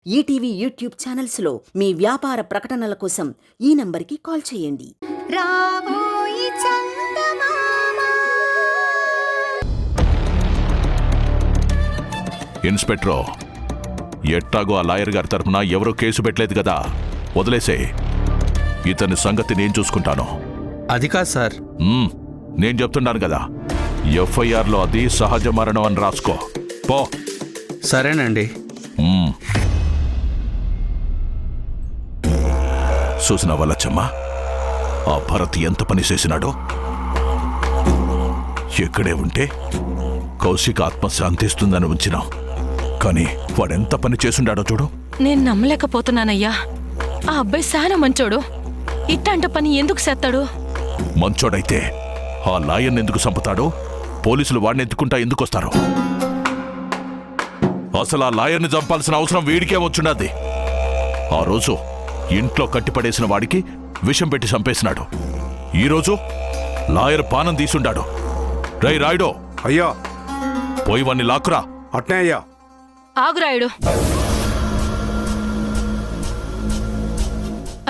ETV YouTube ఛానల్స్లో మీ వ్యాపార ప్రకటనల కోసం ఈ నంబర్కి కాల్ చేయండి. రాబోయి చందమామ. ఇన్స్పెక్టర్, ఎట్టాగో ఆ లాయర్ గారి తరఫున ఎవరో కేసు పెట్టలేదు కదా, వదిలేసే. ఇతని సంగతి నేను చూసుకుంటాను. అది కాదు సార్. నేను చెప్తున్నాను కదా, ఎఫ్ఐఆర్లో అది సహజ మరణం అని రాసుకో. పో. సరేనండి. చూసిన వల్లచ్చమ్మ, ఆ భరత్ ఎంత పని చేసినాడో. ఎక్కడే ఉంటే కౌశిక్ ఆత్మ శాంతిస్తుందని ఉంచినాం, కానీ వాడెంత పని చేసుండాడో చూడు. నేను నమ్మలేకపోతున్నానయ్యా. ఆ అబ్బాయి చాలా మంచోడు. ఇట్టంట పని ఎందుకు చేస్తాడు? మంచోడైతే ఆ లాయర్ని ఎందుకు చంపుతాడో, పోలీసులు వాడిని ఎత్తుకుంటా ఎందుకు వస్తారు? అసలు ఆ లాయర్ని చంపాల్సిన అవసరం వీడికే వచ్చుండది. ఆ రోజు ఇంట్లో కట్టిపడేసిన వాడికి విషం పెట్టి చంపేసినాడు. ఈరోజు లాయర్ పానం తీసుండాడు. రై రాయుడో, అయ్యా పోయి వాణ్ణి లాక్కురా. అట్నే అయ్యా. ఆగురాయుడు.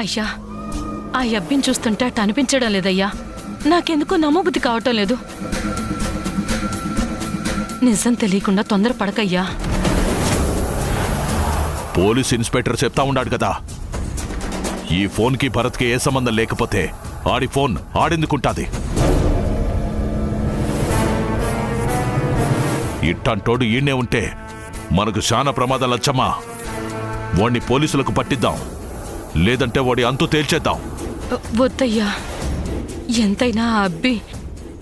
అయ్యా, ఆ అబ్బిని చూస్తుంటే అట్ట అనిపించడం లేదయ్యా. నాకెందుకో నమ్మబుద్ధి కావటం లేదు. నిజం తెలియకుండా తొందరపడకయ్యా. పోలీస్ ఇన్స్పెక్టర్ చెప్తా ఉన్నాడు కదా, ఈ ఫోన్కి భరత్కి ఏ సంబంధం లేకపోతే ఆడి ఫోన్ ఆడెందుకుంటాది? ఇట్టంటోడు ఈయనే ఉంటే మనకు చాలా ప్రమాదాలు వచ్చమ్మా. వాణ్ణి పోలీసులకు పట్టిద్దాం, లేదంటే వాడి అంతు తేల్చేద్దాం. వద్దయ్యా, ఎంతైనా ఆ అబ్బి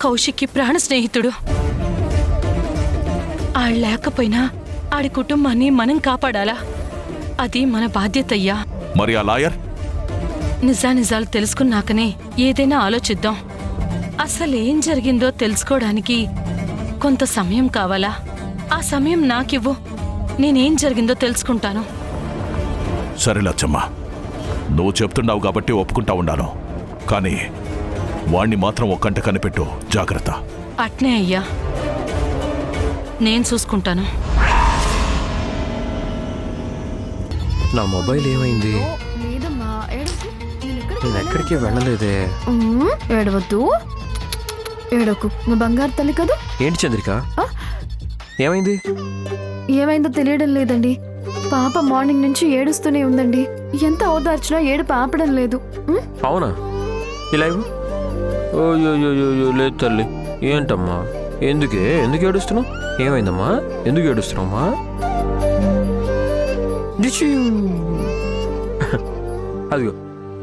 కౌశిక్కి ప్రాణ స్నేహితుడు. ఆడు లేకపోయినా ఆడి కుటుంబాన్ని మనం కాపాడాలా? అది మన బాధ్యతయ్యా. మరి ఆ లాయర్? నిజానిజాలు తెలుసుకున్నాకనే ఏదైనా ఆలోచిద్దాం. అసలేం జరిగిందో తెలుసుకోవడానికి కొంత సమయం కావాలా? ఆ సమయం నాకివ్వు, నేనేం జరిగిందో తెలుసుకుంటాను. సరే లచ్చమ్మ, నువ్వు చెప్తున్నావు కాబట్టి ఒప్పుకుంటా ఉన్నాను, కానీ వాణ్ణి మాత్రం ఒక్కంట కనిపెట్టు, జాగ్రత్త. అట్నే అయ్యా, నేను చూసుకుంటాను. నా మొబైల్ ఏమైంది? లేదమ్మా, నేను ఎక్కడికి వెళ్ళలేదే. ఏడవద్దు, ఏడకు. నువ్వు బంగారు తల్లి కదా. ఏంటి చంద్రిక, ఏమైంది? ఏమైందో తెలియడం లేదండి. పాప మార్నింగ్ నుంచి ఏడుస్తూనే ఉందండి. ఎంత ఓదార్చినా ఏడుపు ఆపడం లేదు. అవునా? ఇలా ఇవ్వు. ఓయో లేదు తల్లి. ఏంటమ్మా, ఎందుకు ఏడుస్తున్నావు? ఏమైందమ్మా, ఎందుకు ఏడుస్తున్నావమ్మా? అదిగో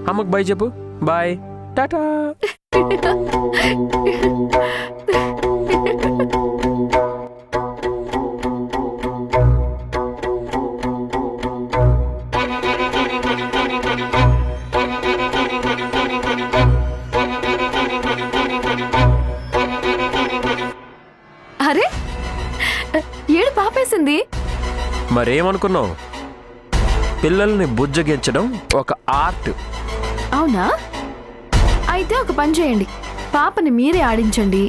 అమ్మకు బాయ్ చెప్పు. బాయ్, టాటా. అరే, ఏడు పాపేసింది. మరేమనుకున్నావు? పిల్లల్ని బుజ్జగించడం ఒక ఆర్ట్. అవునా? అయితే ఒక పని చేయండి, పాపని మీరే ఆడించండి.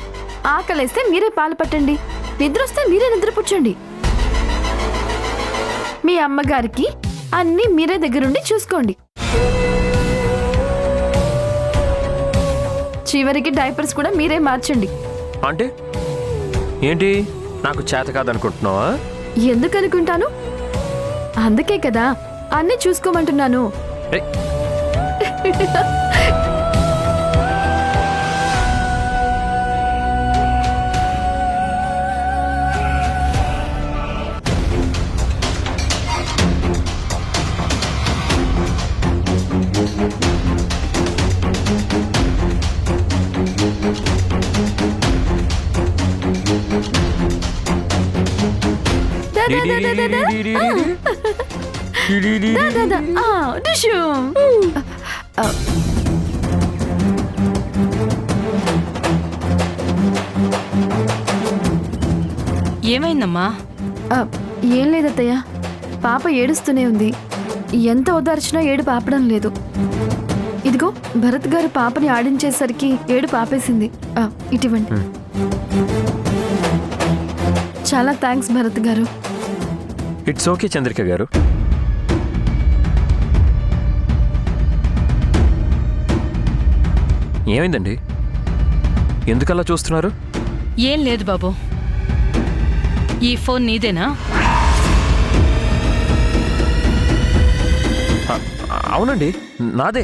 ఆకలేస్తే మీరే పాలు పట్టండి, నిద్రొస్తే మీరే నిద్రపుచ్చండి. మీ అమ్మగారికి అన్నీ మీరే దగ్గరుండి చూసుకోండి. చివరికి డైపర్స్ కూడా మీరే మార్చండి. అంటే ఏంటి, నాకు చేత కాదనుకుంటున్నావా? ఎందుకు అనుకుంటాను, అందుకే కదా అన్నీ చూసుకోమంటున్నాను. ఏమైందమ్మా? ఏం లేదత్తయ్య, పాప ఏడుస్తూనే ఉంది. ఎంత ఓదార్చినా ఏడుపు ఆపడం లేదు. ఇదిగో భరత్ గారు పాపని ఆడించేసరికి ఏడుపు ఆపేసింది. ఇటువంటి చాలా థ్యాంక్స్ భరత్ గారు. ఇట్స్ ఓకే చంద్రిక గారు. ఏమైందండి? ఎందుకలా చూస్తున్నారు? ఏం లేదు బాబు. ఈ ఫోన్ నీదేనా? అవునండి, నాదే.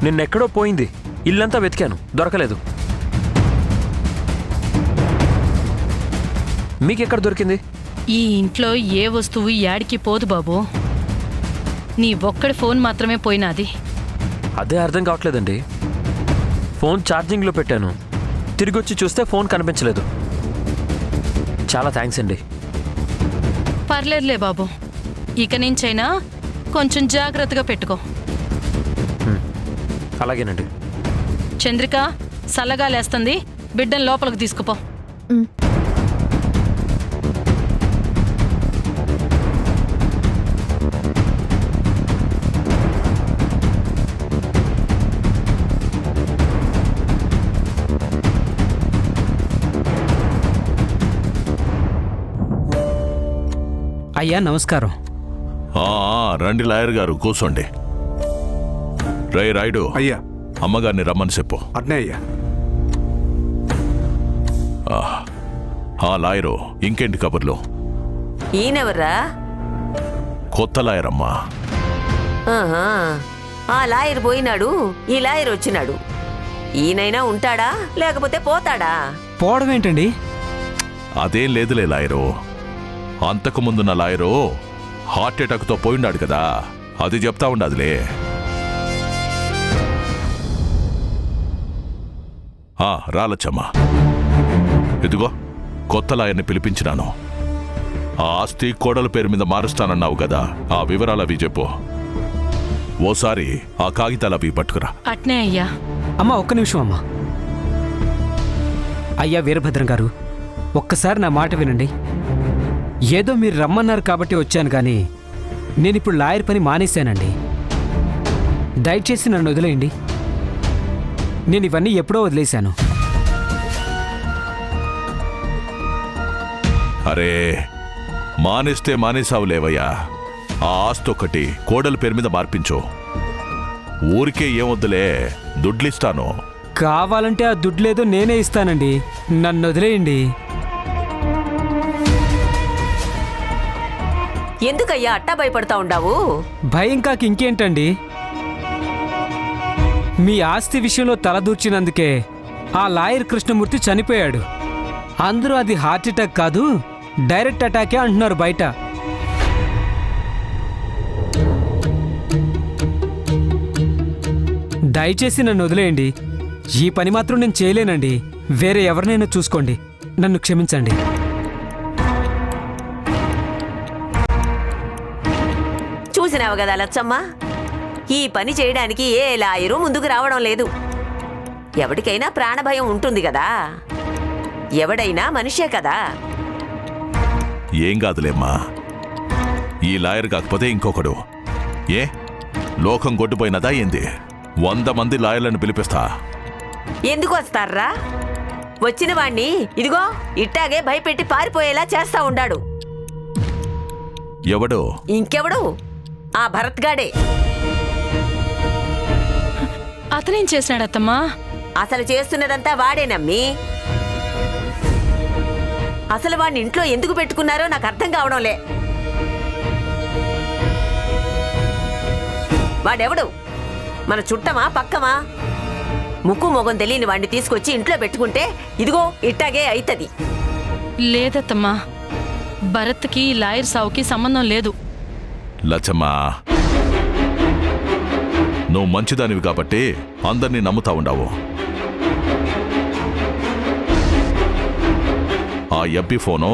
నిన్నెక్కడో పోయింది. ఇల్లంతా వెతికాను, దొరకలేదు. మీకెక్కడ దొరికింది? ఈ ఇంట్లో ఏ వస్తువు యాడికి పోదు బాబు. నీ ఒక్కడి ఫోన్ మాత్రమే పోయినాది. అదే అర్థం కావట్లేదండి. ఫోన్ ఛార్జింగ్లో పెట్టాను, తిరిగొచ్చి చూస్తే ఫోన్ కనిపించలేదు. చాలా థ్యాంక్స్ అండి. పర్లేదులే బాబు. ఇక నుంచైనా కొంచెం జాగ్రత్తగా పెట్టుకో. అలాగేనండి. చంద్రిక, సల్లగాలేస్తుంది, బిడ్డను లోపలికి తీసుకుపో. అయ్యా నమస్కారం. రండి లాయర్ గారు, కూర్చోండి. రై రాయుడు, అయ్యా. అమ్మగారిని రమ్మని చెప్పు. అట్నే అయ్యా. లాయరు, ఇంకేంటి కబుర్లు? ఈయనెవర్రా? కొత్త లాయర్ అమ్మా. ఆహా, ఆ లాయర్ పోయినాడు, ఈ లాయర్ వచ్చినాడు. ఈయనైనా ఉంటాడా లేకపోతే పోతాడా? పోవడం ఏంటండి? అదేం లేదులే లాయరు. అంతకు ముందున్న లాయరు హార్ట్ అటాక్తో పోయినాడు కదా, అది చెప్తా ఉండదులే. రాలచ్చమ్మా, ఇదిగో కొత్త లాయర్ని పిలిపించినాను. ఆ ఆస్తి కోడల పేరు మీద మారుస్తానన్నావు కదా, ఆ వివరాలు అవి చెప్పు. ఓసారి ఆ కాగితాలు అవి పట్టుకురా. అట్నే అయ్యా. అమ్మా ఒక్క నిమిషం అమ్మా. అయ్యా వీరభద్రం గారు, ఒక్కసారి నా మాట వినండి. ఏదో మీరు రమ్మన్నారు కాబట్టి వచ్చాను, కానీ నేనిప్పుడు లాయర్ పని మానేశానండి. దయచేసి నన్ను వదిలేయండి. నేను ఇవన్నీ ఎప్పుడో వదిలేశాను. అరే, మానేస్తే మానేసావులేవయ్యా. ఆ ఆస్తి ఒకటి కోడల పేరు మీద మార్పించు. ఊరికే ఏమొద్దులే, దుడ్లిస్తాను. కావాలంటే ఆ దుడ్లేదో నేనే ఇస్తానండి, నన్ను వదిలేయండి. ఎందుకయ్యా అట్టా భయపడతా ఉండావు? భయం కాక ఇంకేంటండి? మీ ఆస్తి విషయంలో తలదూర్చినందుకే ఆ లాయర్ కృష్ణమూర్తి చనిపోయాడు. అందరూ అది హార్ట్ అటాక్ కాదు, డైరెక్ట్ అటాకే అంటున్నారు బయట. దయచేసి నన్ను వదిలేయండి. ఈ పని మాత్రం నేను చేయలేనండి. వేరే ఎవరినైనా చూసుకోండి, నన్ను క్షమించండి. చూసినావు కదా లచ్చమ్మ, ఈ పని చేయడానికి ఏ లాయరు ముందుకు రావడం లేదు. ఎవడికైనా ప్రాణభయం ఉంటుంది కదా, ఎవడైనా మనిషే కదా. ఏం కాదులేమ్మా, ఈ లాయర్ కాకపోతే ఇంకొకడు. ఏ లోకం కొట్టుపోయినదా ఏంది? 100 మంది లాయర్లను పిలిపిస్తా. ఎందుకు వస్తారా? వచ్చిన వాణ్ణి ఇదిగో ఇట్టాగే భయపెట్టి పారిపోయేలా చేస్తా ఉండాడు. ఎవడు? ఇంకెవడు? ఆ భరత్ గాడే. అతనేం చేశాడత్తమ్మా? అసలు చేస్తున్నదంతా వాడేనమ్మి. అసలు వాడిని ఇంట్లో ఎందుకు పెట్టుకున్నారో నాకు అర్థం కావడంలే. వాడెవడు? మన చుట్టమా పక్కమా? ముక్కు మొగం తెలియని వాడిని తీసుకొచ్చి ఇంట్లో పెట్టుకుంటే ఇదిగో ఇట్టాగే అయితది. లేదత్తమ్మా, భరత్కి లాయర్ సావుకి సంబంధం లేదు. లచ్చమ్మా, నువ్వు మంచిదానివి కాబట్టి అందరినీ నమ్ముతా ఉండావు. ఆ ఎబ్బి ఫోను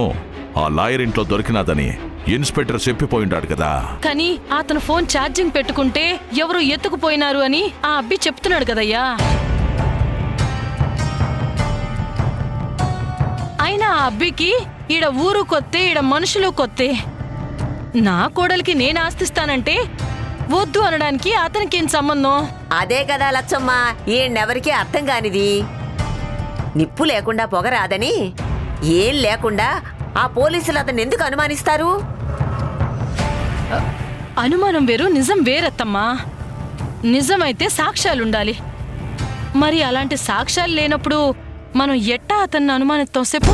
ఆ లాయర్ ఇంట్లో దొరికినాదని ఇన్స్పెక్టర్ చెప్పిపోయిండాడు కదా. కానీ అతను ఫోన్ ఛార్జింగ్ పెట్టుకుంటే ఎవరు ఎత్తుకుపోయినారు అని ఆ అబ్బి చెప్తున్నాడు కదయ్యా. అయినా ఆ అబ్బికి ఈడ ఊరు కొత్తే, ఈడ మనుషులు కొత్తే. నా కోడలికి నేను ఆస్తిస్తానంటే వద్దు అనడానికి అతనికేం సంబంధం? అదే కదా లచ్చమ్మ, ఈయనెవరికీ అర్థం కానిది. నిప్పు లేకుండా పొగ రాదని, ఏం లేకుండా ఆ పోలీసులు అతన్ని ఎందుకు అనుమానిస్తారు? అనుమానం వేరు, నిజం వేరత్తమ్మా. నిజమైతే సాక్ష్యాలుండాలి. మరి అలాంటి సాక్ష్యాలు లేనప్పుడు మనం ఎట్టా అతన్ని అనుమానిస్తాం చెప్పు?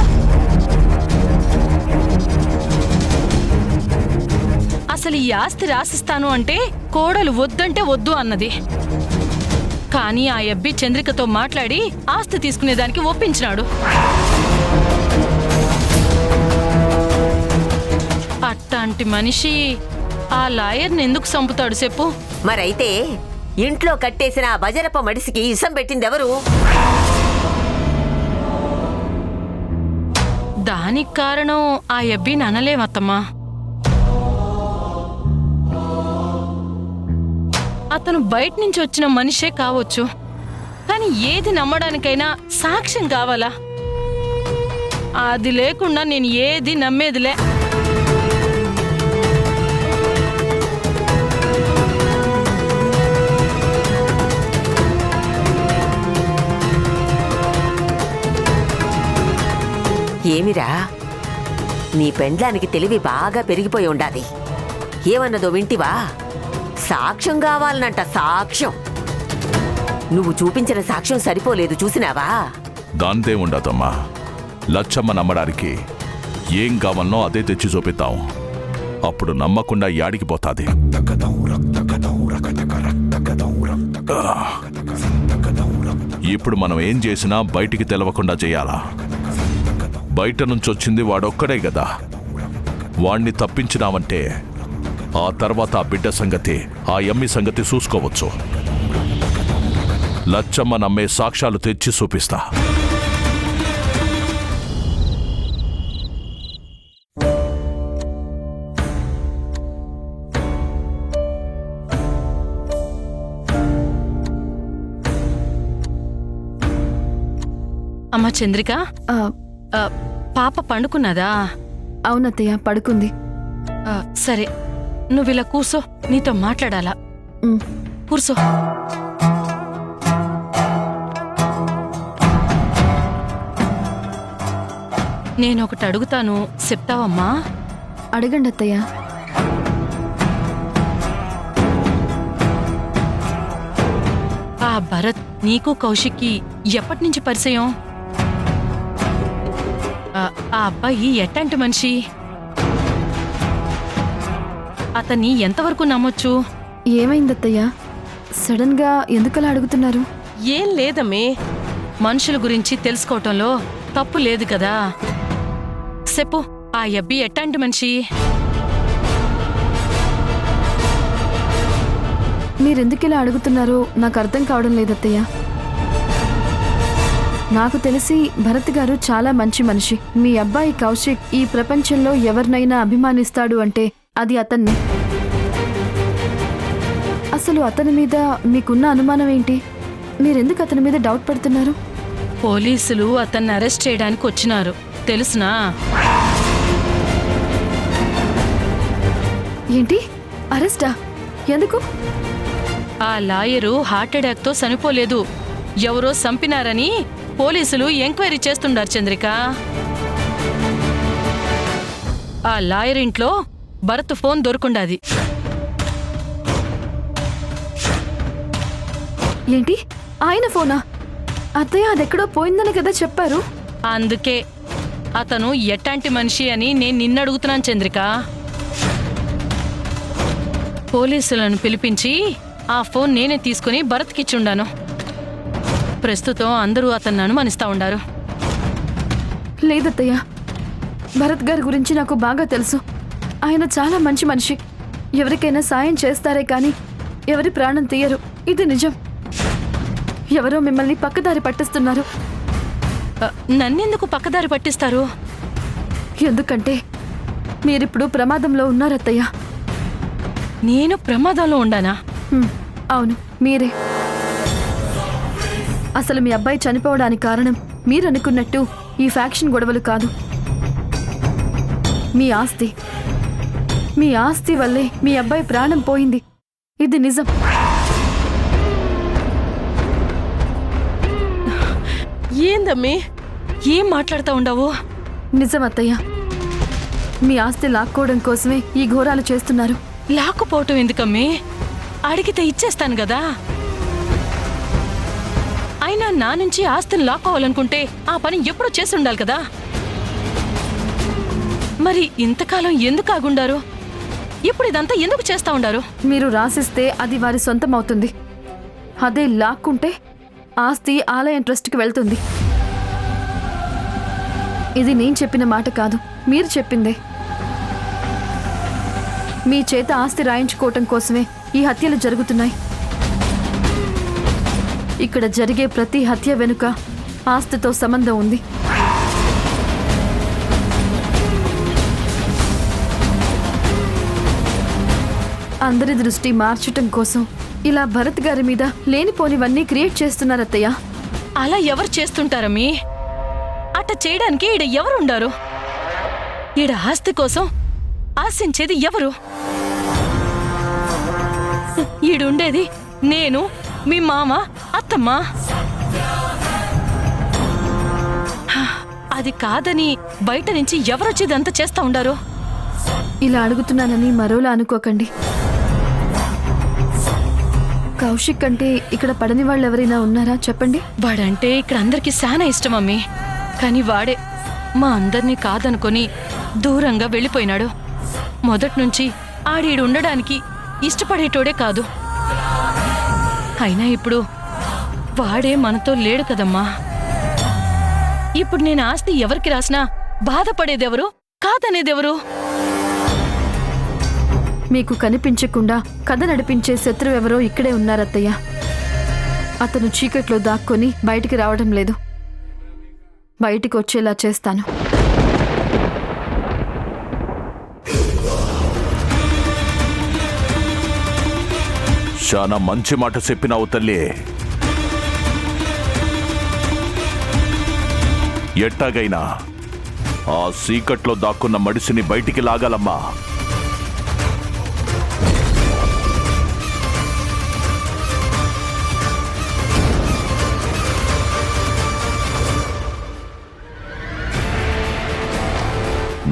అసలు ఈ ఆస్తి రాసిస్తాను అంటే కోడలు వద్దంటే వద్దు అన్నది. కానీ ఆ అబ్బి చంద్రికతో మాట్లాడి ఆస్తి తీసుకునేదానికి ఒప్పించినాడు. అట్లాంటి మనిషి ఆ లాయర్ని ఎందుకు చంపుతాడు చెప్పు? మరైతే ఇంట్లో కట్టేసిన ఆ బజరప్ప మడిసికి ఇసం పెట్టిందెవరు? దానికి కారణం ఆ అబ్బిని అనలేమత్తమ్మా. అతను బయట నుంచి వచ్చిన మనిషే కావచ్చు, కానీ ఏది నమ్మడానికైనా సాక్ష్యం కావాలా? అది లేకుండా నేను ఏది నమ్మేదిలే. ఏమిరా, నీ పెండ్లానికి తెలివి బాగా పెరిగిపోయి ఉండాది. ఏమన్నదో వింటివా? సాక్ష్యం కావాలనంట, సాక్ష్యం. నువ్వు చూపించిన సాక్ష్యం సరిపోలేదు, చూసినావా? దాందే ఉండదమ్మా. లచ్చమ్మ నమ్మడానికి ఏం కావాలనో అదే తెచ్చి చూపిద్దాం. అప్పుడు నమ్మకుండా యాడికి పోతాది. ఇప్పుడు మనం ఏం చేసినా బయటికి తెలవకుండా చేయాలా? బయట నుంచి వచ్చింది వాడొక్కడే కదా. వాణ్ణి తప్పించినామంటే ఆ తర్వాత ఆ బిడ్డ సంగతి, ఆ యమ్మి సంగతి చూసుకోవచ్చు. లచ్చమ్మ నమ్మే సాక్ష్యాలు తెచ్చి చూపిస్తా. అమ్మా చంద్రిక, ఆ, పాప పండుకున్నదా? అవునత్తయ్య, పడుకుంది. సరే, నువ్విలా కూర్చో, నీతో మాట్లాడాలా. ఉమ్, కూర్చో. నేనొకటి అడుగుతాను, చెప్తావమ్మా? అడగండి అత్తయ్య. ఆ భరత్ నీకు కౌశిక్కి ఎప్పటినుంచి పరిచయం? ఆ అబ్బాయి ఎట్టంటి మనిషి? అతన్ని ఎంతవరకు నమ్మొచ్చు? ఏమైందత్తయ్య? సడన్ గా ఎందుకలా అడుగుతున్నారు? ఏం లేదమ్మే, మనుషుల గురించి తెలుసుకోవటంలో తప్పు లేదు కదా. చెప్పు, ఆ అబ్బి ఎట్టంటి మనిషి? మీరెందుకిలా అడుగుతున్నారో నాకు అర్థం కావడం లేదత్తయ్య. నాకు తెలిసి భరత్ గారు చాలా మంచి మనిషి. మీ అబ్బాయి కౌశిక్ ఈ ప్రపంచంలో ఎవరినైనా అభిమానిస్తాడు అంటే అది అతన్ని. అసలు అతని మీద మీకున్న అనుమానం ఏంటి? మీరెందుకు అతని మీద డౌట్ పడుతున్నారు? పోలీసులు అతన్ని అరెస్ట్ చేయడానికి వచ్చినారు, తెలుసునా? ఏంటి, అరెస్టా? ఎందుకు? ఆ లాయరు హార్ట్ అటాక్తో చనిపోలేదు, ఎవరో చంపినారని పోలీసులు ఎంక్వైరీ చేస్తుండారు చంద్రిక. ఆ లాయర్ ఇంట్లో భరత్ ఫోన్ దొరుకుండాది. ఏంటి, ఆయన ఫోనా? అత్తయ్య, అదెక్కడో పోయిందని కదా చెప్పారు. అందుకే అతను ఎట్టాంటి మనిషి అని నేను నిన్నడుగుతున్నాను చంద్రిక. పోలీసులను పిలిపించి ఆ ఫోన్ నేనే తీసుకుని భరత్కిచ్చుండాను. ప్రస్తుతం అందరూ అతన్ని అనుమానిస్తా ఉండారు. లేదత్తయ్య, భరత్ గారి గురించి నాకు బాగా తెలుసు. ఆయన చాలా మంచి మనిషి. ఎవరికైనా సాయం చేస్తారే కానీ ఎవరి ప్రాణం తీయరు. ఇది నిజం. ఎవరో మిమ్మల్ని పక్కదారి పట్టిస్తున్నారు. నన్నెందుకు పక్కదారి పట్టిస్తారు? ఎందుకంటే మీరిప్పుడు ప్రమాదంలో ఉన్నారత్తయ్య. నేను ప్రమాదంలో ఉండానా? అవును, మీరే. అసలు మీ అబ్బాయి చనిపోవడానికి కారణం మీరనుకున్నట్టు ఈ ఫ్యాక్షన్ గొడవలు కాదు. మీ ఆస్తి. మీ ఆస్తి వల్లే మీ అబ్బాయి ప్రాణం పోయింది. ఇది నిజం. ఏందమ్మి, ఏం మాట్లాడుతూ ఉండవు? నిజం అత్తయ్య. మీ ఆస్తి లాక్కోవడం కోసమే ఈ ఘోరాలు చేస్తున్నారు. లాక్కుపోవటం ఎందుకమ్మి? అడిగితే ఇచ్చేస్తాను కదా. అయినా నా నుంచి ఆస్తిని లాక్కోవాలనుకుంటే ఆ పని ఎప్పుడూ చేసి ఉండాలి కదా. మరి ఇంతకాలం ఎందుకు ఆగుండారు? ఇప్పుడు ఇదంతా ఎందుకు చేస్తా ఉండారు? మీరు రాసిస్తే అది వారి సొంతం అవుతుంది. అదే లాక్కుంటే ఆస్తి ఆలయం ట్రస్ట్కి వెళ్తుంది. ఇది నేను చెప్పిన మాట కాదు, మీరు చెప్పిందే. మీ చేత ఆస్తి రాయించుకోవటం కోసమే ఈ హత్యలు జరుగుతున్నాయి. ఇక్కడ జరిగే ప్రతి హత్య వెనుక ఆస్తితో సంబంధం ఉంది. అందరి దృష్టి మార్చటం కోసం ఇలా భరత్ గారి మీద లేనిపోనివన్నీ క్రియేట్ చేస్తున్నారు అత్తయ్య. అలా ఎవరు చేస్తుంటారమ్మీ? అట్ట చేయడానికి ఈడ ఎవరుండారు? ఈడ ఆస్తి కోసం ఆశించేది ఎవరు? ఈడుండేది నేను, మీ మామ, అత్తమ్మ. అది కాదని బయట నుంచి ఎవరొచ్చి ఇదంతా చేస్తా ఉండారు? ఇలా అడుగుతున్నానని మరోలా అనుకోకండి. కౌశిక్ అంటే ఇక్కడ పడని వాళ్ళు ఎవరైనా ఉన్నారా చెప్పండి. వాడంటే ఇక్కడ అందరికీ చాలా ఇష్టం అమ్మీ. కానీ వాడే మా అందరినీ కాదనుకొని దూరంగా వెళ్ళిపోయినాడు. మొదటి నుంచి ఆడీడు ఉండడానికి ఇష్టపడేటోడే కాదు. అయినా ఇప్పుడు వాడే మనతో లేడు కదమ్మా. ఇప్పుడు నేను ఆస్తి ఎవరికి రాసినా బాధపడేదెవరు, కాదనేదెవరు? మీకు కనిపించకుండా కథ నడిపించే శత్రువు ఎవరో ఇక్కడే ఉన్నారత్తయ్య. అతను చీకట్లో దాక్కొని బయటికి రావడం లేదు. బయటికి వచ్చేలా చేస్తాను. చాలా మంచి మాట చెప్పినావు తల్లి. ఎట్టాగైనా ఆ సీకట్లో దాక్కున్న మడిసిని బయటికి లాగాలమ్మా.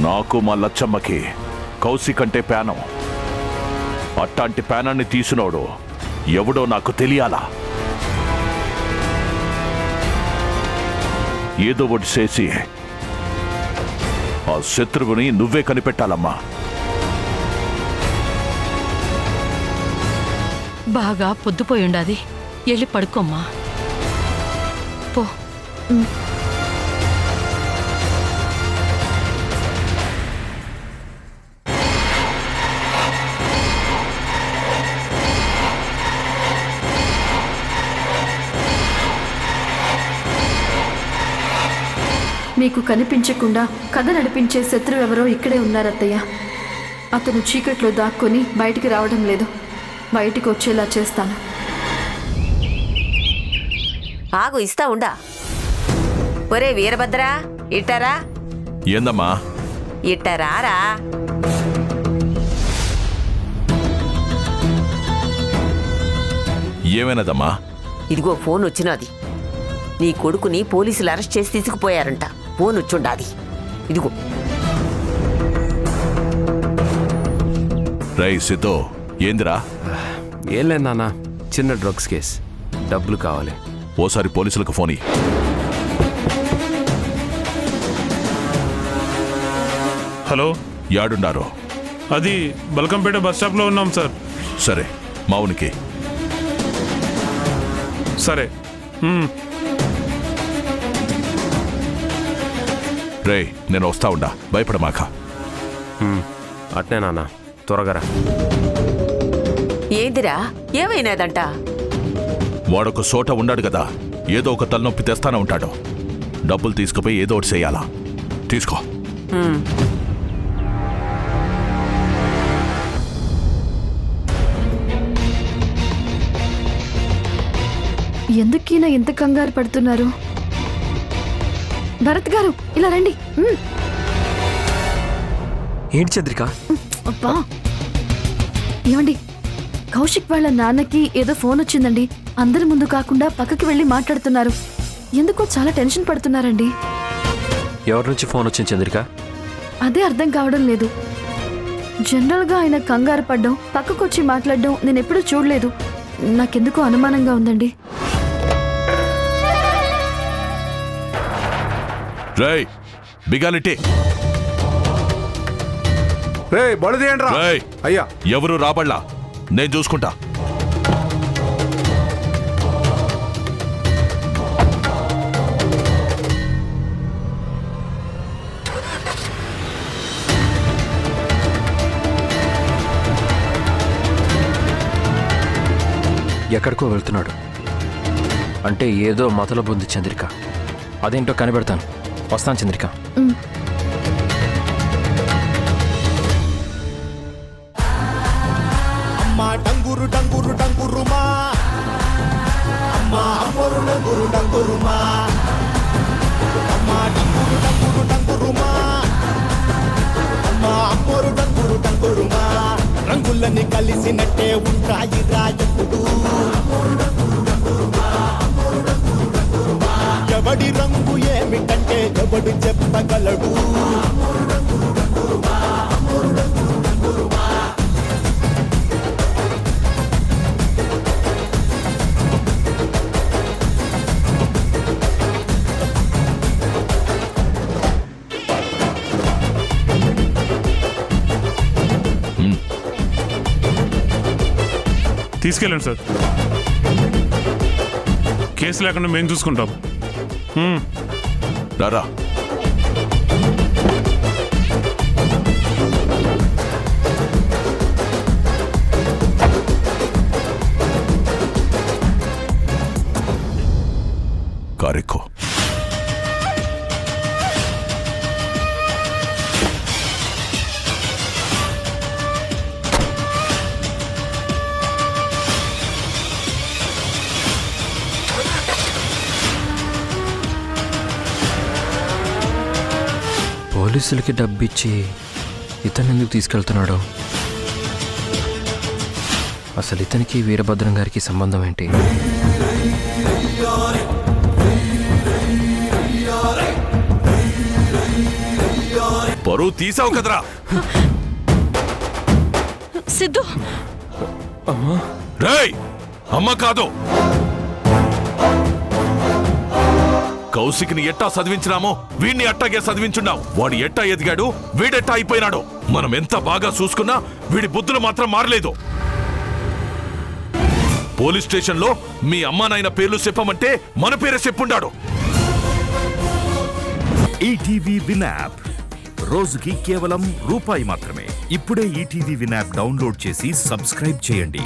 నాకు మా లచ్చమ్మకి కౌశిక్ అంటే ప్యానం. అట్టాంటి ప్యానాన్ని తీసినోడు ఎవడో నాకు తెలియాలా. ఏదో ఒకటి చేసి ఆ శత్రువుని నువ్వే కనిపెట్టాలమ్మా. బాగా పొద్దుపోయి ఉండాది. వెళ్ళి పడుకోమ్మా. పో. మీకు కనిపించకుండా కథ నడిపించే శత్రువు ఎవరో ఇక్కడే ఉన్నారత్తయ్య. అతను చీకట్లో దాక్కొని బయటికి రావడం లేదు. బయటికి వచ్చేలా చేస్తాను. ఆగు, ఇస్తా ఉండా. ఒరే వీరభద్రా, ఇట్టారా? ఏందమ్మా? ఇట్టరారా. ఏమైనదమ్మా? ఇదిగో ఫోన్ వచ్చినది. నీ కొడుకుని పోలీసులు అరెస్ట్ చేసి తీసుకుపోయారంట. ఫోన్ వచ్చుండాది. ఇదిగో. రై సితో, ఏందిరా? ఏం లేదు నాన్న, చిన్న డ్రగ్స్ కేస్, డబ్బులు కావాలి. ఓసారి పోలీసులకు ఫోన్ ఇయ్యి. హలో, యాడుండారు? అది బల్కంపేట బస్ స్టాప్లో ఉన్నాం సార్. సరే, మావునికి. సరే. రే, నేను వస్తా ఉండా, భయపడమాక. అట్నే నాన్న, త్వరగా రా. ఏందిరా, ఏమైనాదంట? వాడొక చోట ఉన్నాడు కదా, ఏదో ఒక తలనొప్పి తెస్తానే ఉంటాడు. డబ్బులు తీసుకుపోయి ఏదో ఒకటి చెయ్యాలా. తీసుకో. ఎందుకీనా ఇంత కంగారు పడుతున్నారు? భరత్ గారు, ఇలా రండి. ఏంటి చంద్రిక? అబ్బా, ఏమండి, కౌశిక్ వాళ్ళ నాన్నకి ఏదో ఫోన్ వచ్చిందండి. అందరి ముందు కాకుండా పక్కకి వెళ్ళి మాట్లాడుతున్నారు. ఎందుకో చాలా టెన్షన్ పడుతున్నారండి. ఎవరి నుంచి ఫోన్ వచ్చింది చంద్రిక? అదే అర్థం కావడం లేదు. జనరల్గా ఆయన కంగారు పడ్డం పక్కకొచ్చి మాట్లాడడం నేను ఎప్పుడూ చూడలేదు. నాకెందుకో అనుమానంగా ఉందండి. రేయ్ బిగాలిటీ రే బడుదేయండి రా. రేయ్ అయ్యా ఎవరు రాబళ్ళా, నేను చూసుకుంటా. ఎక్కడికో వెళ్తున్నాడు అంటే ఏదో మతలబు ఉంది చంద్రిక. అదేంటో కనిపెడతాను. వస్తాను చంద్రిక. అమ్మా డంగురు డంగురు డంగురుమా, అమ్మా అమ్మోరు డంగురు డంగురుమా, అమ్మా డంగురు డంగురు డంగురుమా, అమ్మా అమ్మోరు డంగురు డంగురుమా. రంగులని కలిసినట్టే ఉంటాయి రాయకుడు. ఎవడి రంగు ఏమిటంటే ఎవడు చెప్పగలడు. తీసుకెళ్ళండి సార్. కేసు లేకుండా మేము చూసుకుంటాం. రారా. కారెక్కో. పోలీసులకి డబ్బిచ్చి ఇతను ఎందుకు తీసుకెళ్తున్నాడు? అసలు ఇతనికి వీరభద్రం గారికి సంబంధం ఏంటి? పరువు తీసావు కదరా. సిద్ధు, రేయ్ అమ్మ కాదు, కౌశిక్ని ఎట్టా చదివించినామో వీడిని అట్టాగే చదివించున్నావు. వాడు ఎట్టా ఎదిగాడు, వీడెట్టా అయిపోయినాడు. మనం ఎంత బాగా చూసుకున్నా వీడి బుద్ధులు మాత్రం మారలేదు. పోలీస్ స్టేషన్లో మీ అమ్మా నాయన పేర్లు చెప్పమంటే మన పేరే చెప్పుండాడు. ఈటీవీ విన్ యాప్ రోజుకి కేవలం రూపాయి మాత్రమే. ఇప్పుడే ఈటీవీ విన్ యాప్ డౌన్లోడ్ చేసి సబ్స్క్రైబ్ చేయండి.